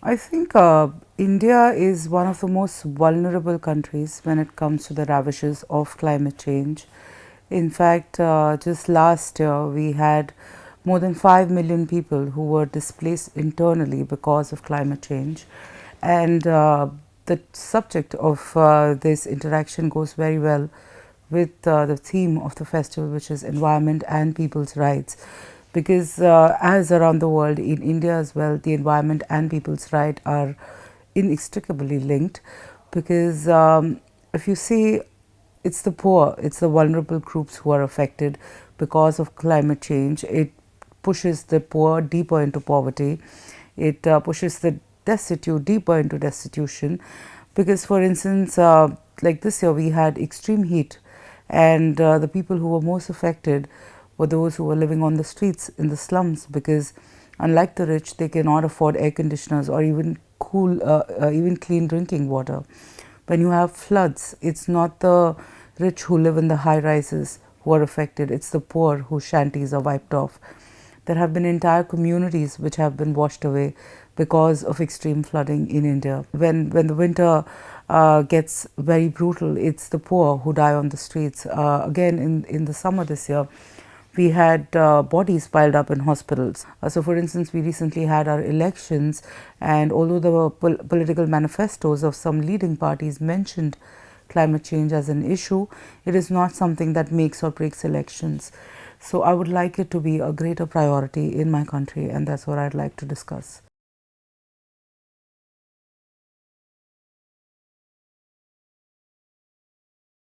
I think India is one of the most vulnerable countries when it comes to the ravages of climate change. In fact, just last year we had more than 5 million people who were displaced internally because of climate change. And the subject of this interaction goes very well with the theme of the festival, which is environment and people's rights. Because as around the world, in India as well, the environment and people's right are inextricably linked. Because if you see, it's the poor, it's the vulnerable groups who are affected because of climate change. It pushes the poor deeper into poverty. It pushes the destitute deeper into destitution. Because, for instance, like this year, we had extreme heat, and the people who were most affected were those who were living on the streets in the slums, because unlike the rich, they cannot afford air conditioners or even even clean drinking water. When you have floods, it's not the rich who live in the high rises who are affected, it's the poor whose shanties are wiped off. There have been entire communities which have been washed away because of extreme flooding in India. When the winter gets very brutal, it's the poor who die on the streets. Again, in the summer this year, we had bodies piled up in hospitals. So, for instance, we recently had our elections, and although the political manifestos of some leading parties mentioned climate change as an issue, it is not something that makes or breaks elections. So, I would like it to be a greater priority in my country, and that's what I'd like to discuss.